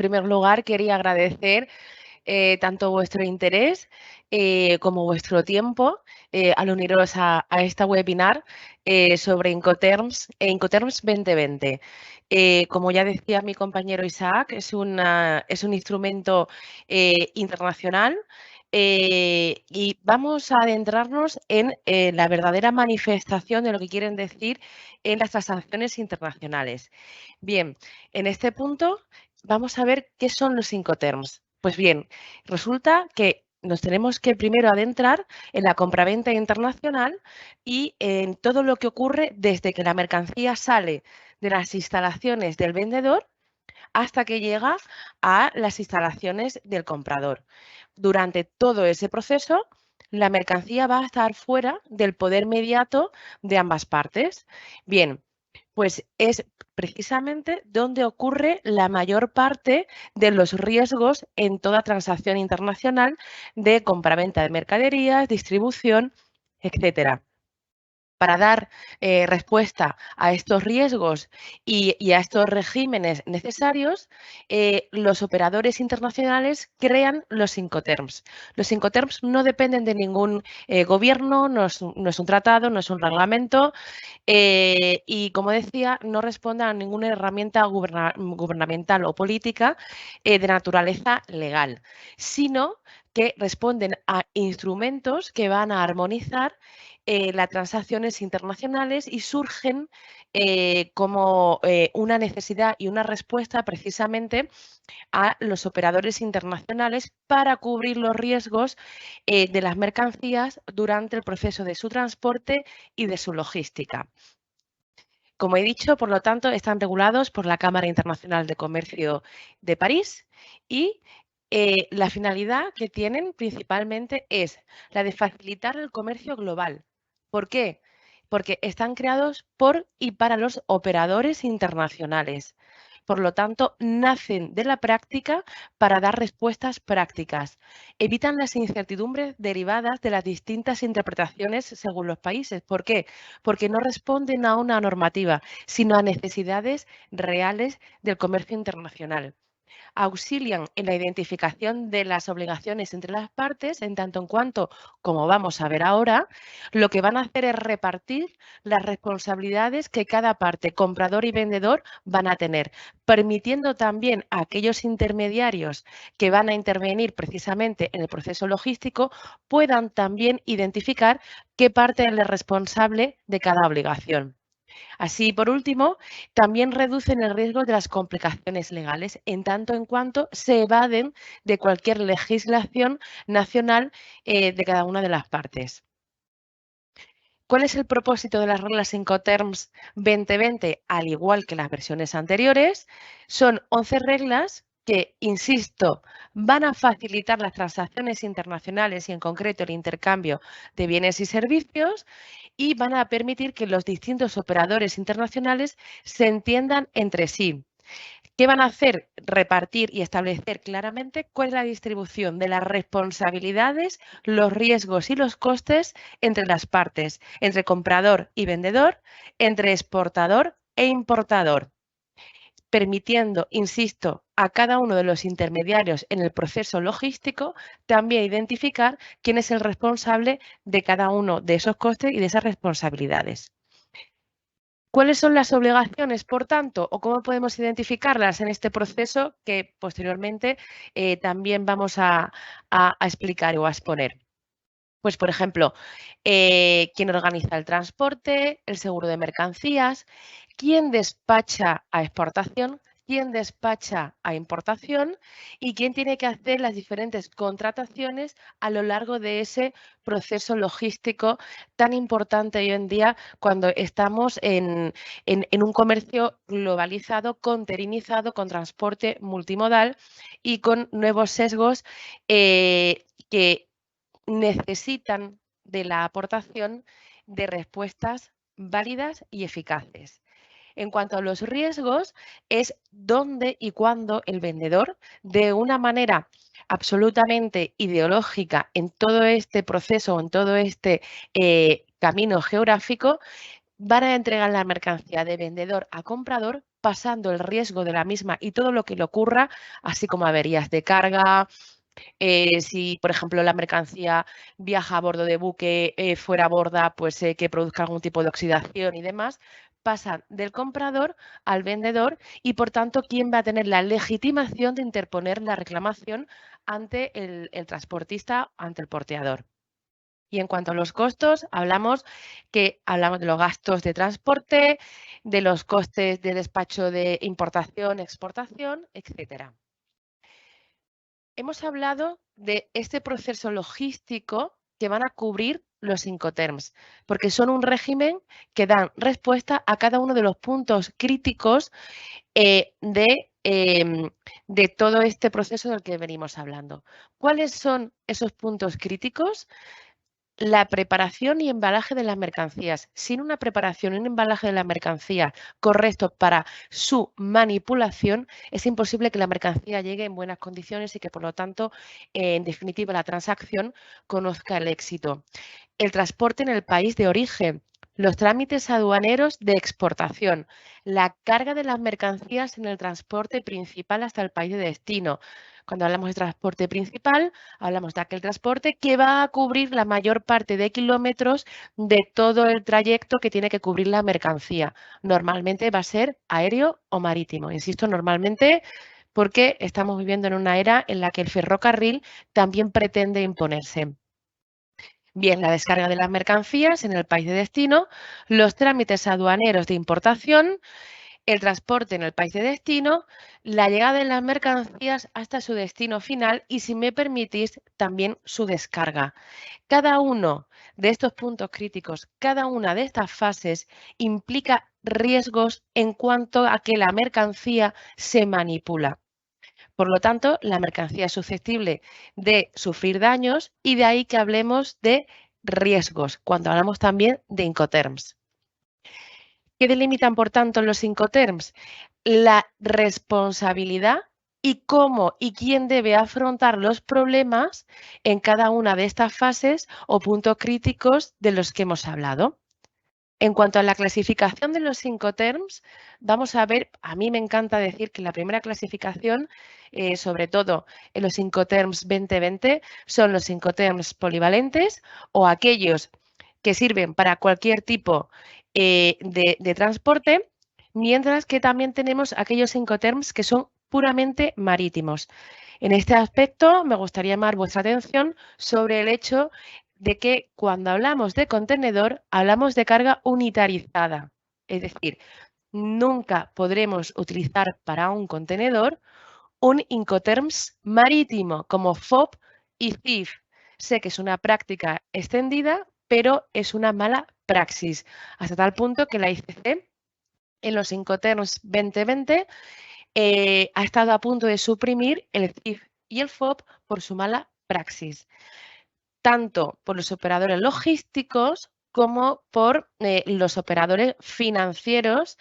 primer lugar, quería agradecer tanto vuestro interés como vuestro tiempo al uniros a esta webinar sobre Incoterms, Incoterms 2020. Como ya decía mi compañero Isaac, es un instrumento internacional y vamos a adentrarnos en la verdadera manifestación de lo que quieren decir en las transacciones internacionales. Bien, en este punto vamos a ver qué son los Incoterms. Pues bien, resulta que nos tenemos que primero adentrar en la compraventa internacional y en todo lo que ocurre desde que la mercancía sale de las instalaciones del vendedor hasta que llega a las instalaciones del comprador. Durante todo ese proceso, la mercancía va a estar fuera del poder mediato de ambas partes. Bien, pues es precisamente donde ocurre la mayor parte de los riesgos en toda transacción internacional de compraventa de mercaderías, distribución, etcétera. Para dar respuesta a estos riesgos y a estos regímenes necesarios, los operadores internacionales crean los Incoterms. Los Incoterms no dependen de ningún gobierno, no es un tratado, no es un reglamento, y, como decía, no responde a ninguna herramienta gubernamental o política de naturaleza legal, sino que responden a instrumentos que van a armonizar las transacciones internacionales y surgen como una necesidad y una respuesta precisamente a los operadores internacionales para cubrir los riesgos de las mercancías durante el proceso de su transporte y de su logística. Como he dicho, por lo tanto, están regulados por la Cámara Internacional de Comercio de París y la finalidad que tienen principalmente es la de facilitar el comercio global. ¿Por qué? Porque están creados por y para los operadores internacionales. Por lo tanto, nacen de la práctica para dar respuestas prácticas. Evitan las incertidumbres derivadas de las distintas interpretaciones según los países. ¿Por qué? Porque no responden a una normativa, sino a necesidades reales del comercio internacional. Auxilian en la identificación de las obligaciones entre las partes, en tanto en cuanto, como vamos a ver ahora, lo que van a hacer es repartir las responsabilidades que cada parte, comprador y vendedor, van a tener, permitiendo también a aquellos intermediarios que van a intervenir precisamente en el proceso logístico puedan también identificar qué parte es la responsable de cada obligación. Así, por último, también reducen el riesgo de las complicaciones legales, en tanto en cuanto se evaden de cualquier legislación nacional de cada una de las partes. ¿Cuál es el propósito de las reglas Incoterms 2020? Al igual que las versiones anteriores, son 11 reglas que, insisto, van a facilitar las transacciones internacionales y en concreto el intercambio de bienes y servicios y van a permitir que los distintos operadores internacionales se entiendan entre sí. ¿Qué van a hacer? Repartir y establecer claramente cuál es la distribución de las responsabilidades, los riesgos y los costes entre las partes, entre comprador y vendedor, entre exportador e importador, permitiendo, insisto, a cada uno de los intermediarios en el proceso logístico también identificar quién es el responsable de cada uno de esos costes y de esas responsabilidades. ¿Cuáles son las obligaciones, por tanto, o cómo podemos identificarlas en este proceso que posteriormente también vamos a explicar o a exponer? Pues, por ejemplo, quién organiza el transporte, el seguro de mercancías, quién despacha a exportación, quién despacha a importación y quién tiene que hacer las diferentes contrataciones a lo largo de ese proceso logístico tan importante hoy en día cuando estamos en un comercio globalizado, containerizado, con transporte multimodal y con nuevos sesgos que necesitan de la aportación de respuestas válidas y eficaces. En cuanto a los riesgos, es dónde y cuándo el vendedor, de una manera absolutamente ideológica en todo este proceso, en todo este camino geográfico, van a entregar la mercancía de vendedor a comprador, pasando el riesgo de la misma y todo lo que le ocurra, así como averías de carga, si, por ejemplo, la mercancía viaja a bordo de buque fuera a borda, pues que produzca algún tipo de oxidación y demás, pasan del comprador al vendedor y, por tanto, ¿quién va a tener la legitimación de interponer la reclamación ante el transportista, ante el porteador? Y en cuanto a los costos, hablamos de los gastos de transporte, de los costes de despacho de importación, exportación, etcétera. Hemos hablado de este proceso logístico que van a cubrir los Incoterms, porque son un régimen que dan respuesta a cada uno de los puntos críticos de todo este proceso del que venimos hablando. ¿Cuáles son esos puntos críticos? La preparación y embalaje de las mercancías. Sin una preparación y un embalaje de la mercancía correcto para su manipulación, es imposible que la mercancía llegue en buenas condiciones y que, por lo tanto, en definitiva, la transacción conozca el éxito. El transporte en el país de origen, los trámites aduaneros de exportación, la carga de las mercancías en el transporte principal hasta el país de destino. Cuando hablamos de transporte principal, hablamos de aquel transporte que va a cubrir la mayor parte de kilómetros de todo el trayecto que tiene que cubrir la mercancía. Normalmente va a ser aéreo o marítimo. Insisto, normalmente porque estamos viviendo en una era en la que el ferrocarril también pretende imponerse. Bien, la descarga de las mercancías en el país de destino, los trámites aduaneros de importación, el transporte en el país de destino, la llegada de las mercancías hasta su destino final y, si me permitís, también su descarga. Cada uno de estos puntos críticos, cada una de estas fases implica riesgos en cuanto a que la mercancía se manipula. Por lo tanto, la mercancía es susceptible de sufrir daños y de ahí que hablemos de riesgos, cuando hablamos también de Incoterms. ¿Qué delimitan, por tanto, los Incoterms? La responsabilidad y cómo y quién debe afrontar los problemas en cada una de estas fases o puntos críticos de los que hemos hablado. En cuanto a la clasificación de los Incoterms, vamos a ver, a mí me encanta decir que la primera clasificación, sobre todo en los Incoterms 2020, son los Incoterms polivalentes o aquellos que sirven para cualquier tipo de transporte, mientras que también tenemos aquellos Incoterms que son puramente marítimos. En este aspecto, me gustaría llamar vuestra atención sobre el hecho de que cuando hablamos de contenedor, hablamos de carga unitarizada. Es decir, nunca podremos utilizar para un contenedor un Incoterms marítimo como FOB y CIF. Sé que es una práctica extendida, pero es una mala praxis, hasta tal punto que la ICC en los Incoterms 2020 ha estado a punto de suprimir el CIF y el FOB por su mala praxis, tanto por los operadores logísticos como por los operadores financieros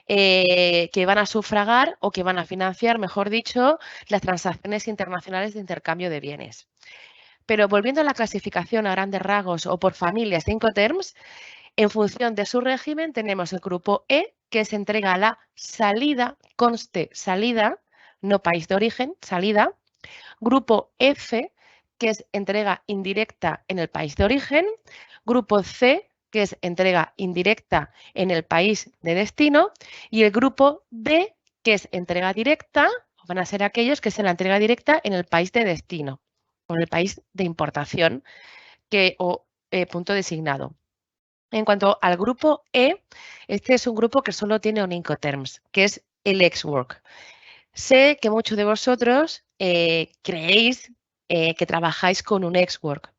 que van a sufragar o que van a financiar, mejor dicho, las transacciones internacionales de intercambio de bienes. Pero volviendo a la clasificación a grandes rasgos o por familias de Incoterms, en función de su régimen tenemos el grupo E, que se entrega a la salida, conste salida, no país de origen, salida. Grupo F, que es entrega indirecta en el país de origen. Grupo C, que es entrega indirecta en el país de destino. Y el grupo D, que es entrega directa, van a ser aquellos que es la entrega directa en el país de destino o en el país de importación punto designado. En cuanto al grupo E, este es un grupo que solo tiene un Incoterms, que es el ex-work. Sé que muchos de vosotros creéis que trabajáis con un ex-work.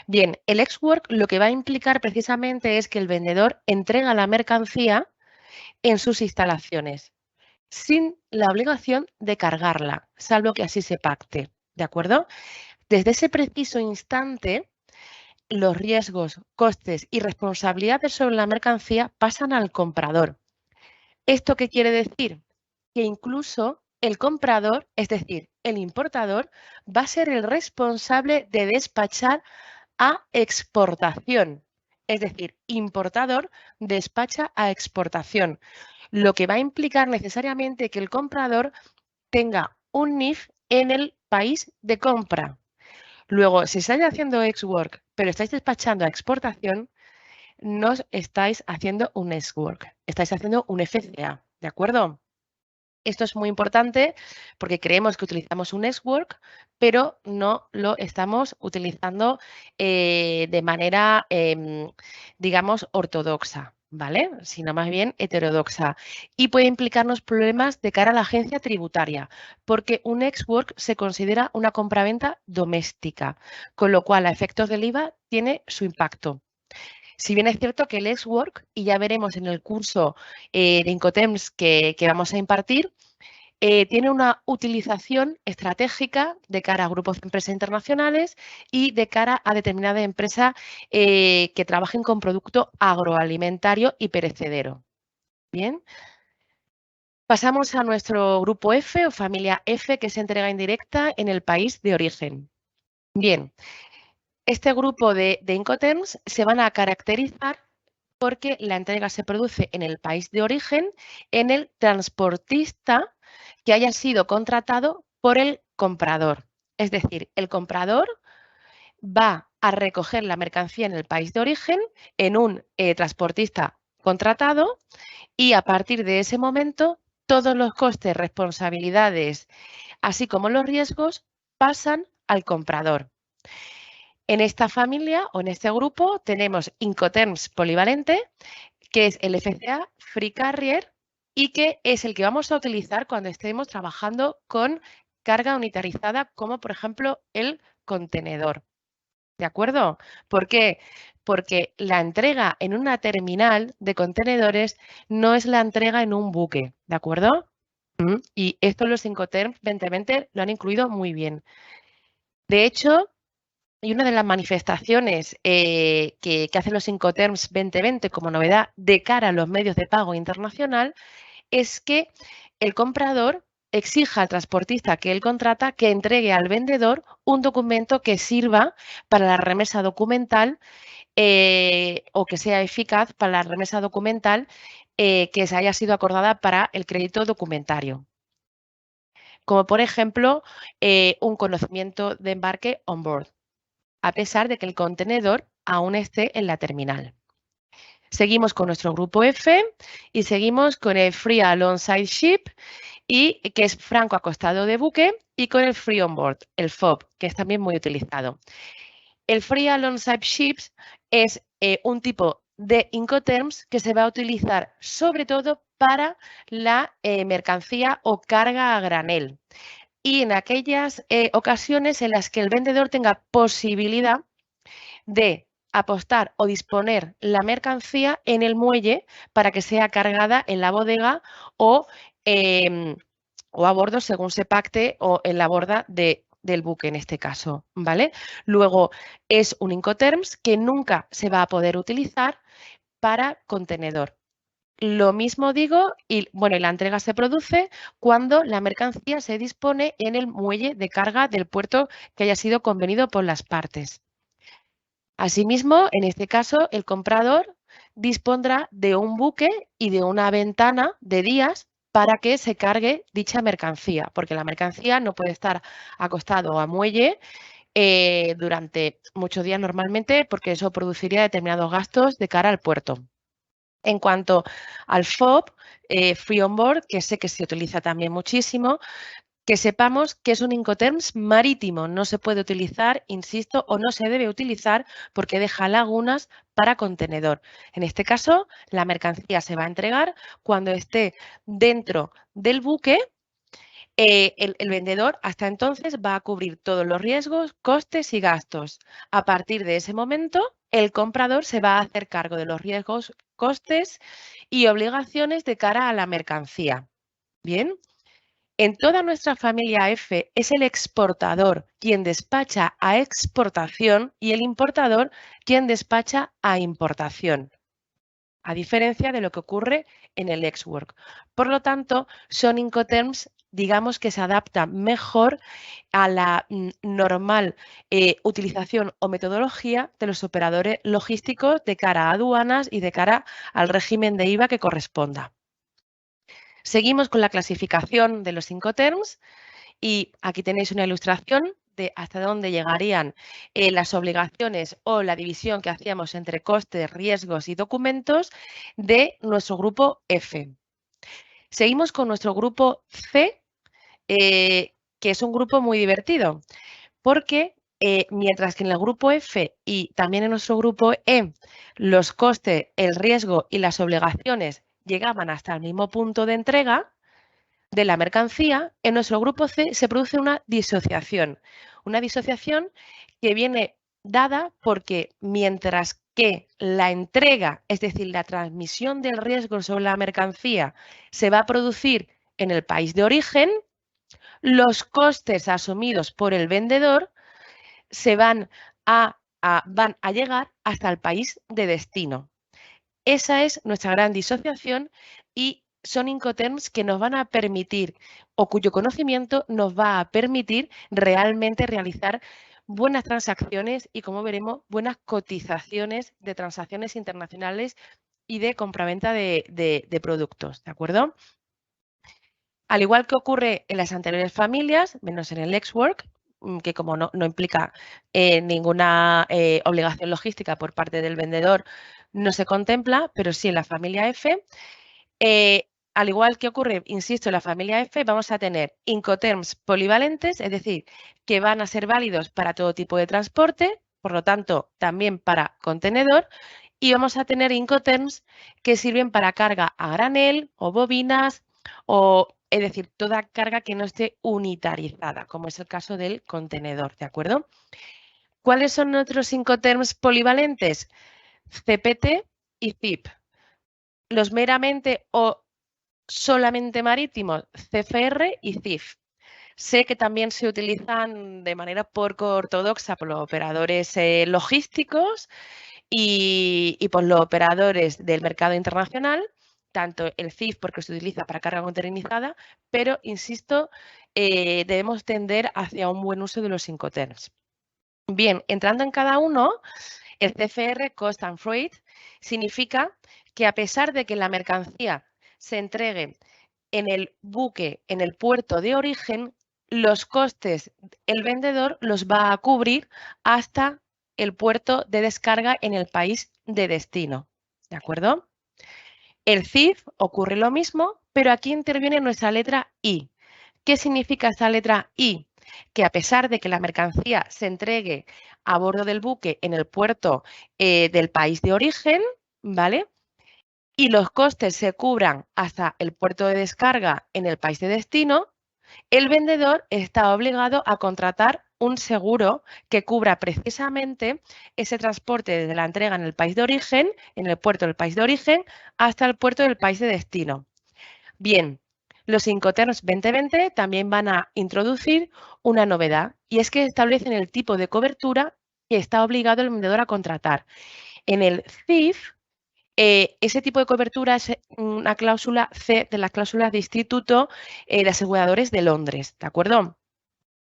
Bien, el ex-work lo que va a implicar precisamente es que el vendedor entrega la mercancía en sus instalaciones, sin la obligación de cargarla, salvo que así se pacte, ¿de acuerdo? Desde ese preciso instante, los riesgos, costes y responsabilidades sobre la mercancía pasan al comprador. ¿Esto qué quiere decir? Que incluso el comprador, es decir, el importador, va a ser el responsable de despachar a exportación. Es decir, importador despacha a exportación, lo que va a implicar necesariamente que el comprador tenga un NIF en el país de compra. Luego, si estáis haciendo ex-work, pero estáis despachando a exportación, no estáis haciendo un ex-work, estáis haciendo un FCA, ¿de acuerdo? Esto es muy importante porque creemos que utilizamos un ex-work, pero no lo estamos utilizando de manera, digamos, ortodoxa, ¿vale? Sino más bien heterodoxa. Y puede implicarnos problemas de cara a la agencia tributaria, porque un ex-work se considera una compraventa doméstica, con lo cual a efectos del IVA tiene su impacto. Si bien es cierto que el ex-work, y ya veremos en el curso de Incoterms que vamos a impartir, tiene una utilización estratégica de cara a grupos de empresas internacionales y de cara a determinada empresa que trabajen con producto agroalimentario y perecedero. Bien, pasamos a nuestro grupo F o familia F, que es entrega indirecta en el país de origen. Bien, este grupo de Incoterms se van a caracterizar porque la entrega se produce en el país de origen, en el transportista que haya sido contratado por el comprador. Es decir, el comprador va a recoger la mercancía en el país de origen en un transportista contratado y a partir de ese momento todos los costes, responsabilidades, así como los riesgos, pasan al comprador. En esta familia o en este grupo tenemos Incoterms polivalente, que es el FCA Free Carrier y que es el que vamos a utilizar cuando estemos trabajando con carga unitarizada, como por ejemplo el contenedor. ¿De acuerdo? ¿Por qué? Porque la entrega en una terminal de contenedores no es la entrega en un buque, ¿de acuerdo? Y esto los Incoterms 2020 lo han incluido muy bien. De hecho, y una de las manifestaciones que hacen los Incoterms 2020 como novedad de cara a los medios de pago internacional es que el comprador exija al transportista que él contrata que entregue al vendedor un documento que sirva para la remesa documental o que sea eficaz para la remesa documental que se haya sido acordada para el crédito documentario. Como por ejemplo un conocimiento de embarque on board, a pesar de que el contenedor aún esté en la terminal. Seguimos con nuestro grupo F y seguimos con el Free Alongside Ship, y que es franco acostado de buque, y con el Free On Board, el FOB, que es también muy utilizado. El Free Alongside Ships es un tipo de Incoterms que se va a utilizar sobre todo para la mercancía o carga a granel y en aquellas ocasiones en las que el vendedor tenga posibilidad de apostar o disponer la mercancía en el muelle para que sea cargada en la bodega eh, o a bordo según se pacte o en la borda del buque en este caso, ¿vale? Luego es un Incoterms que nunca se va a poder utilizar para contenedor. Lo mismo digo, y bueno, y la entrega se produce cuando la mercancía se dispone en el muelle de carga del puerto que haya sido convenido por las partes. Asimismo, en este caso, el comprador dispondrá de un buque y de una ventana de días para que se cargue dicha mercancía, porque la mercancía no puede estar acostado a muelle durante muchos días normalmente, porque eso produciría determinados gastos de cara al puerto. En cuanto al FOB, Free On Board, que sé que se utiliza también muchísimo, que sepamos que es un Incoterms marítimo, no se puede utilizar, insisto, o no se debe utilizar porque deja lagunas para contenedor. En este caso, la mercancía se va a entregar cuando esté dentro del buque. El vendedor hasta entonces va a cubrir todos los riesgos, costes y gastos. A partir de ese momento, el comprador se va a hacer cargo de los riesgos, costes y obligaciones de cara a la mercancía. Bien. En toda nuestra familia F es el exportador quien despacha a exportación y el importador quien despacha a importación, a diferencia de lo que ocurre en el ex-work. Por lo tanto, son Incoterms digamos que se adapta mejor a la normal utilización o metodología de los operadores logísticos de cara a aduanas y de cara al régimen de IVA que corresponda. Seguimos con la clasificación de los Incoterms y aquí tenéis una ilustración de hasta dónde llegarían las obligaciones o la división que hacíamos entre costes, riesgos y documentos de nuestro grupo F. Seguimos con nuestro grupo C, que es un grupo muy divertido, porque mientras que en el grupo F y también en nuestro grupo E, los costes, el riesgo y las obligaciones llegaban hasta el mismo punto de entrega de la mercancía, en nuestro grupo C se produce una disociación que viene dada porque mientras que la entrega, es decir, la transmisión del riesgo sobre la mercancía, se va a producir en el país de origen, los costes asumidos por el vendedor se van a llegar hasta el país de destino. Esa es nuestra gran disociación y son Incoterms que nos van a permitir o cuyo conocimiento nos va a permitir realmente realizar buenas transacciones y, como veremos, buenas cotizaciones de transacciones internacionales y de compraventa de productos, ¿de acuerdo? Al igual que ocurre en las anteriores familias, menos en el Lexwork, que como no implica ninguna obligación logística por parte del vendedor, no se contempla, pero sí en la familia F. Al igual que ocurre, insisto, en la familia F, vamos a tener Incoterms polivalentes, es decir, que van a ser válidos para todo tipo de transporte, por lo tanto, también para contenedor, y vamos a tener Incoterms que sirven para carga a granel o bobinas, o es decir, toda carga que no esté unitarizada, como es el caso del contenedor, ¿de acuerdo? ¿Cuáles son nuestros Incoterms polivalentes? CPT y ZIP. Los meramente o solamente marítimos, CFR y CIF. Sé que también se utilizan de manera poco ortodoxa por los operadores logísticos y por los operadores del mercado internacional, tanto el CIF porque se utiliza para carga containerizada, pero, insisto, debemos tender hacia un buen uso de los Incoterms. Bien, entrando en cada uno, el CFR, Cost and Freight, significa que a pesar de que la mercancía se entregue en el buque, en el puerto de origen, los costes el vendedor los va a cubrir hasta el puerto de descarga en el país de destino. ¿De acuerdo? El CIF ocurre lo mismo, pero aquí interviene nuestra letra I. ¿Qué significa esta letra I? Que a pesar de que la mercancía se entregue a bordo del buque en el puerto del país de origen, ¿vale? Y los costes se cubran hasta el puerto de descarga en el país de destino, el vendedor está obligado a contratar un seguro que cubra precisamente ese transporte desde la entrega en el país de origen, en el puerto del país de origen, hasta el puerto del país de destino. Bien, los Incoterms 2020 también van a introducir una novedad y es que establecen el tipo de cobertura que está obligado el vendedor a contratar. En el CIF, ese tipo de cobertura es una cláusula C de las cláusulas de Instituto de Aseguradores de Londres, ¿de acuerdo?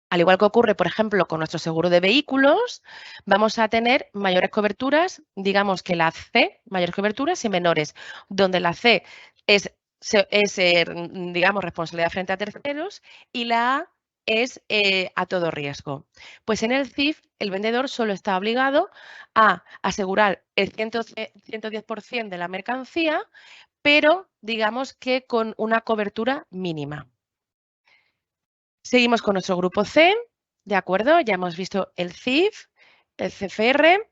Al igual que ocurre, por ejemplo, con nuestro seguro de vehículos, vamos a tener mayores coberturas, digamos que la C, mayores coberturas y menores, donde la C es digamos, responsabilidad frente a terceros y la A es a todo riesgo. Pues en el CIF, el vendedor solo está obligado a asegurar el 110% de la mercancía, pero digamos que con una cobertura mínima. Seguimos con nuestro grupo C, ¿de acuerdo? Ya hemos visto el CIF, el CFR.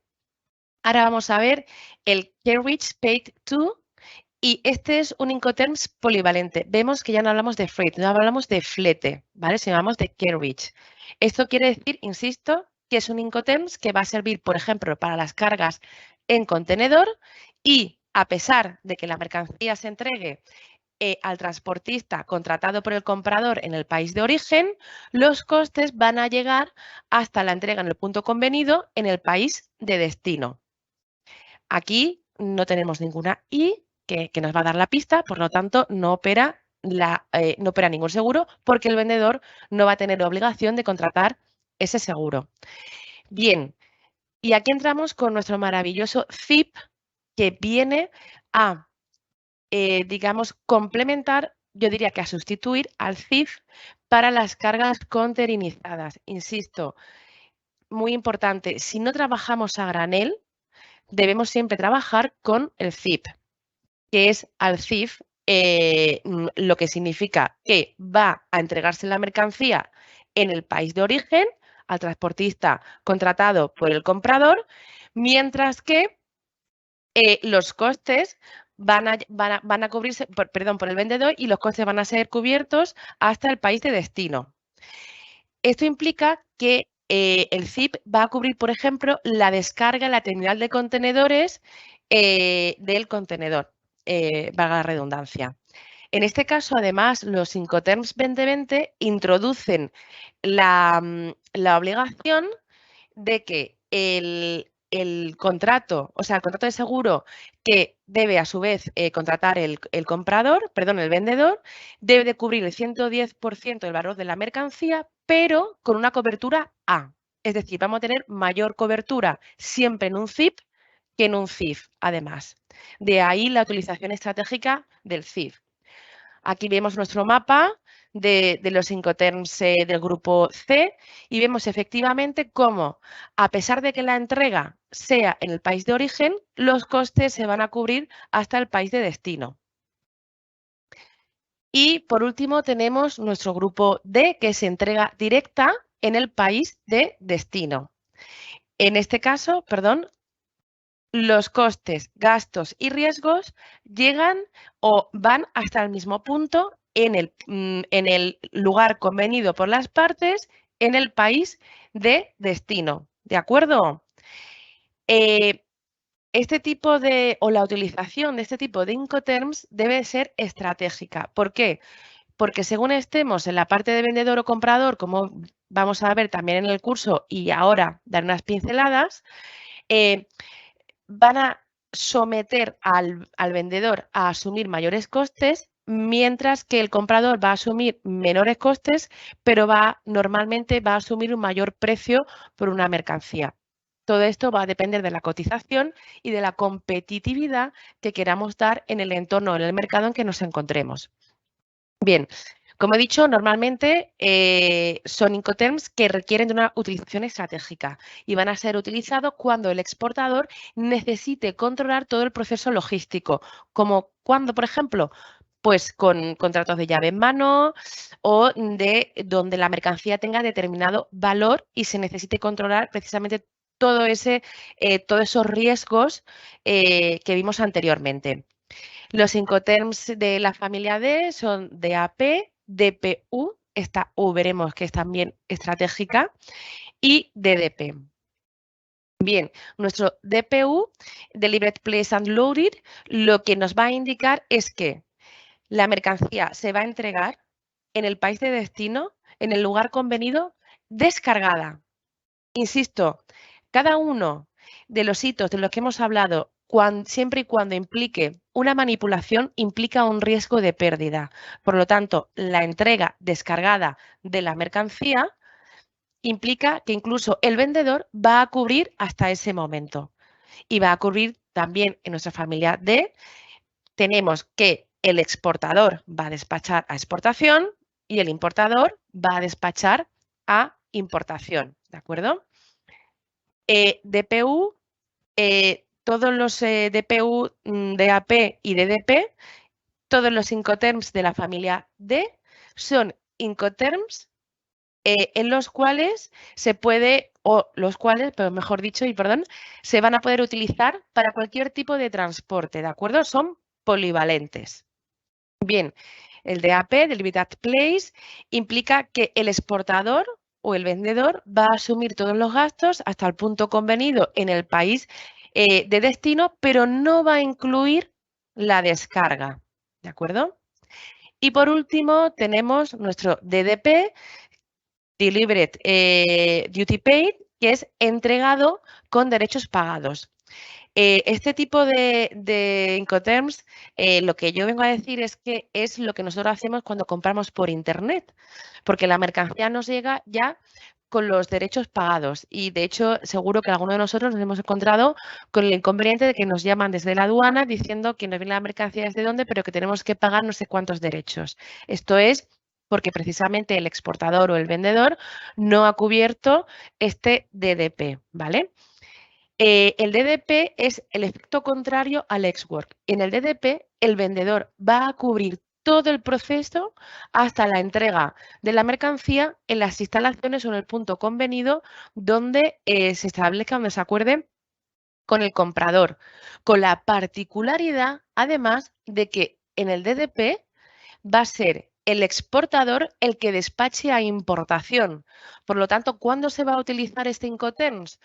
Ahora vamos a ver el Carriage Paid To y este es un Incoterms polivalente. Vemos que ya no hablamos de freight, no hablamos de flete, ¿vale? Si hablamos de carriage. Esto quiere decir, insisto, que es un Incoterms que va a servir, por ejemplo, para las cargas en contenedor y a pesar de que la mercancía se entregue al transportista contratado por el comprador en el país de origen, los costes van a llegar hasta la entrega en el punto convenido en el país de destino. Aquí no tenemos ninguna I que nos va a dar la pista, por lo tanto, no opera no opera ningún seguro porque el vendedor no va a tener obligación de contratar ese seguro. Bien, y aquí entramos con nuestro maravilloso CIP que viene a, digamos, complementar, yo diría que a sustituir al CIF para las cargas conterinizadas. Insisto, muy importante, si no trabajamos a granel, debemos siempre trabajar con el CIP, que es al CIF, lo que significa que va a entregarse la mercancía en el país de origen al transportista contratado por el comprador, mientras que los costes van a cubrirse, por el vendedor, y los costes van a ser cubiertos hasta el país de destino. Esto implica que el CIP va a cubrir, por ejemplo, la descarga en la terminal de contenedores del contenedor, valga la redundancia. En este caso, además, los Incoterms 2020 introducen la obligación de que el contrato, o sea, el contrato de seguro que debe a su vez contratar el vendedor, debe de cubrir el 110% del valor de la mercancía, pero con una cobertura A. Es decir, vamos a tener mayor cobertura siempre en un CIP que en un CIF, además. De ahí la utilización estratégica del CIF. Aquí vemos nuestro mapa de los Incoterms del grupo C y vemos efectivamente cómo, a pesar de que la entrega sea en el país de origen, los costes se van a cubrir hasta el país de destino. Y por último tenemos nuestro grupo D, que es entrega directa en el país de destino. En este caso, los costes, gastos y riesgos llegan o van hasta el mismo punto en el lugar convenido por las partes en el país de destino. ¿De acuerdo? La utilización de este tipo de Incoterms debe ser estratégica. ¿Por qué? Porque según estemos en la parte de vendedor o comprador, como vamos a ver también en el curso y ahora dar unas pinceladas, van a someter al vendedor a asumir mayores costes, mientras que el comprador va a asumir menores costes, pero normalmente va a asumir un mayor precio por una mercancía. Todo esto va a depender de la cotización y de la competitividad que queramos dar en el entorno, en el mercado en que nos encontremos. Bien, como he dicho, normalmente son Incoterms que requieren de una utilización estratégica y van a ser utilizados cuando el exportador necesite controlar todo el proceso logístico, como cuando, por ejemplo, pues con contratos de llave en mano o de donde la mercancía tenga determinado valor y se necesite controlar precisamente todos esos riesgos que vimos anteriormente. Los Incoterms de la familia D son DAP, DPU, esta U veremos que es también estratégica, y DDP. Bien, nuestro DPU, Delivered Place and Loaded, lo que nos va a indicar es que la mercancía se va a entregar en el país de destino, en el lugar convenido, descargada. Insisto, cada uno de los hitos de los que hemos hablado, siempre y cuando implique una manipulación, implica un riesgo de pérdida. Por lo tanto, la entrega descargada de la mercancía implica que incluso el vendedor va a cubrir hasta ese momento. Y va a cubrir también en nuestra familia D, tenemos que el exportador va a despachar a exportación y el importador va a despachar a importación. ¿De acuerdo? DPU, todos los DPU, DAP y DDP, todos los Incoterms de la familia D son Incoterms en los cuales se puede, pero mejor dicho, se van a poder utilizar para cualquier tipo de transporte, ¿de acuerdo? Son polivalentes. Bien, el DAP, Delivered Place, implica que el exportador o el vendedor va a asumir todos los gastos hasta el punto convenido en el país de destino, pero no va a incluir la descarga, ¿de acuerdo? Y por último tenemos nuestro DDP, Delivered Duty Paid, que es entregado con derechos pagados. Este tipo de Incoterms, lo que yo vengo a decir es que es lo que nosotros hacemos cuando compramos por Internet, porque la mercancía nos llega ya con los derechos pagados y de hecho seguro que alguno de nosotros nos hemos encontrado con el inconveniente de que nos llaman desde la aduana diciendo que nos viene la mercancía desde dónde, pero que tenemos que pagar no sé cuántos derechos. Esto es porque precisamente el exportador o el vendedor no ha cubierto este DDP, ¿vale? El DDP es el efecto contrario al ex-work. En el DDP, el vendedor va a cubrir todo el proceso hasta la entrega de la mercancía en las instalaciones o en el punto convenido donde se establezca, donde se acuerde con el comprador, con la particularidad, además, de que en el DDP va a ser el exportador el que despache a importación. Por lo tanto, ¿cuándo se va a utilizar este Incoterms?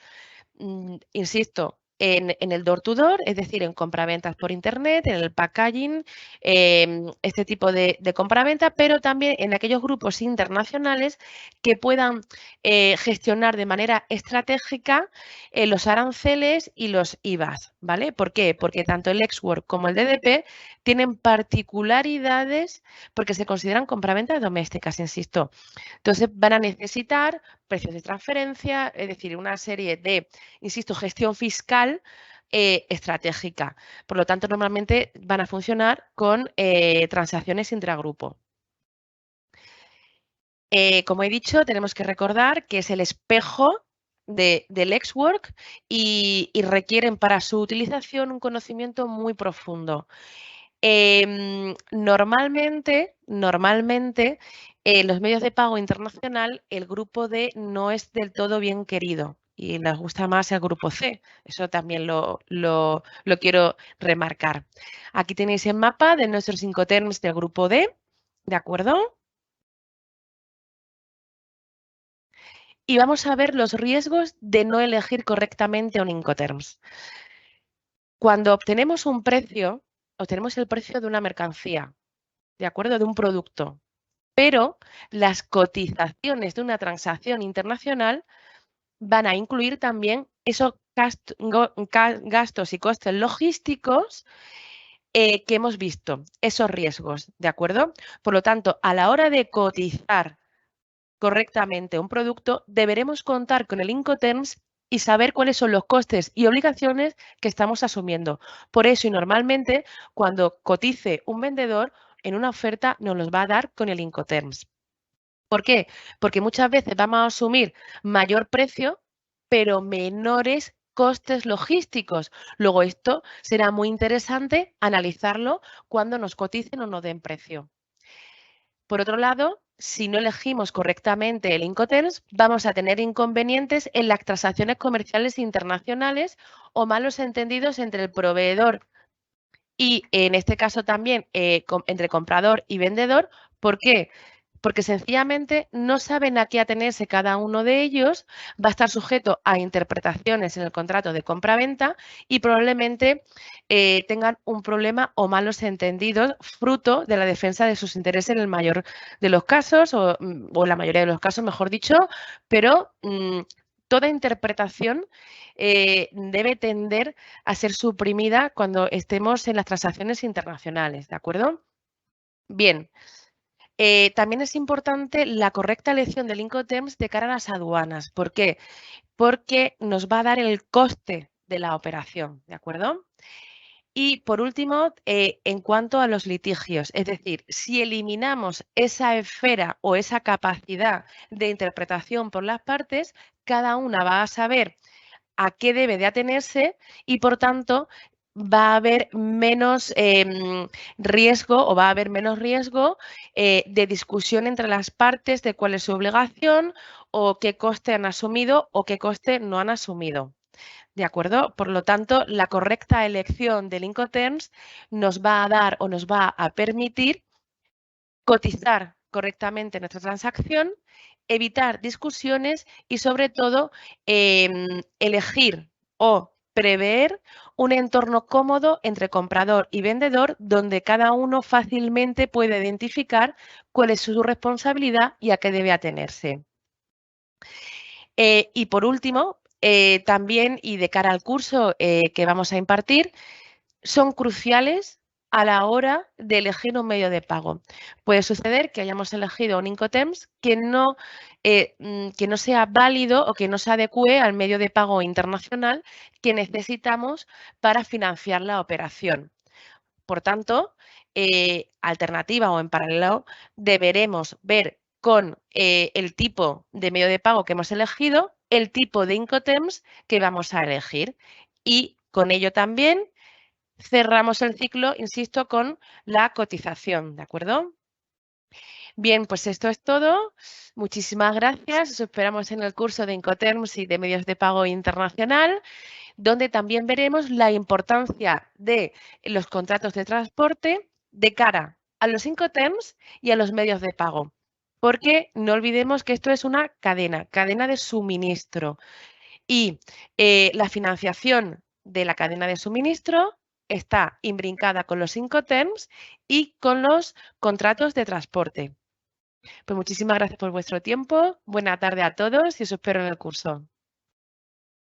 Insisto, en el door to door, es decir, en compraventas por internet, en el packaging, este tipo de compraventa, pero también en aquellos grupos internacionales que puedan gestionar de manera estratégica los aranceles y los IVAs, ¿vale? ¿Por qué? Porque tanto el ex-work como el DDP tienen particularidades porque se consideran compraventas domésticas, insisto. Entonces van a necesitar precios de transferencia, es decir, una serie de, insisto, gestión fiscal estratégica. Por lo tanto, normalmente van a funcionar con transacciones intragrupo. Como he dicho, tenemos que recordar que es el espejo del ex-work y requieren para su utilización un conocimiento muy profundo. Normalmente, en los medios de pago internacional, el grupo D no es del todo bien querido y les gusta más el grupo C. Eso también lo quiero remarcar. Aquí tenéis el mapa de nuestros Incoterms del grupo D, ¿de acuerdo? Y vamos a ver los riesgos de no elegir correctamente un Incoterms. Cuando obtenemos un precio, obtenemos el precio de una mercancía, ¿de acuerdo? De un producto. Pero las cotizaciones de una transacción internacional van a incluir también esos gastos y costes logísticos que hemos visto, esos riesgos, ¿de acuerdo? Por lo tanto, a la hora de cotizar correctamente un producto, deberemos contar con el Incoterms y saber cuáles son los costes y obligaciones que estamos asumiendo. Por eso, y normalmente, cuando cotice un vendedor en una oferta, nos los va a dar con el Incoterms. ¿Por qué? Porque muchas veces vamos a asumir mayor precio, pero menores costes logísticos. Luego esto será muy interesante analizarlo cuando nos coticen o nos den precio. Por otro lado, si no elegimos correctamente el Incoterms, vamos a tener inconvenientes en las transacciones comerciales internacionales o malos entendidos entre el proveedor y, en este caso también, entre comprador y vendedor. ¿Por qué? Porque sencillamente no saben a qué atenerse cada uno de ellos, va a estar sujeto a interpretaciones en el contrato de compra-venta y probablemente tengan un problema o malos entendidos fruto de la defensa de sus intereses en el mayor de los casos o en la mayoría de los casos, mejor dicho, pero toda interpretación debe tender a ser suprimida cuando estemos en las transacciones internacionales, ¿de acuerdo? Bien. También es importante la correcta elección del Incoterms de cara a las aduanas. ¿Por qué? Porque nos va a dar el coste de la operación, ¿de acuerdo? Y por último, en cuanto a los litigios, es decir, si eliminamos esa esfera o esa capacidad de interpretación por las partes, cada una va a saber a qué debe de atenerse y, por tanto, va a haber menos riesgo o va a haber menos riesgo de discusión entre las partes de cuál es su obligación o qué coste han asumido o qué coste no han asumido. ¿De acuerdo? Por lo tanto, la correcta elección del Incoterms nos va a dar o nos va a permitir cotizar correctamente nuestra transacción, evitar discusiones y, sobre todo, elegir o prever un entorno cómodo entre comprador y vendedor donde cada uno fácilmente puede identificar cuál es su responsabilidad y a qué debe atenerse. Y por último, También, y de cara al curso que vamos a impartir, son cruciales a la hora de elegir un medio de pago. Puede suceder que hayamos elegido un Incoterms que no sea válido o que no se adecue al medio de pago internacional que necesitamos para financiar la operación. Por tanto, alternativa o en paralelo, deberemos ver con el tipo de medio de pago que hemos elegido, el tipo de Incoterms que vamos a elegir. Y con ello también cerramos el ciclo, insisto, con la cotización, ¿de acuerdo? Bien, pues esto es todo. Muchísimas gracias. Os esperamos en el curso de Incoterms y de medios de pago internacional, donde también veremos la importancia de los contratos de transporte de cara a los Incoterms y a los medios de pago. Porque no olvidemos que esto es una cadena de suministro. Y la financiación de la cadena de suministro está imbrincada con los Incoterms y con los contratos de transporte. Pues muchísimas gracias por vuestro tiempo. Buena tarde a todos y os espero en el curso.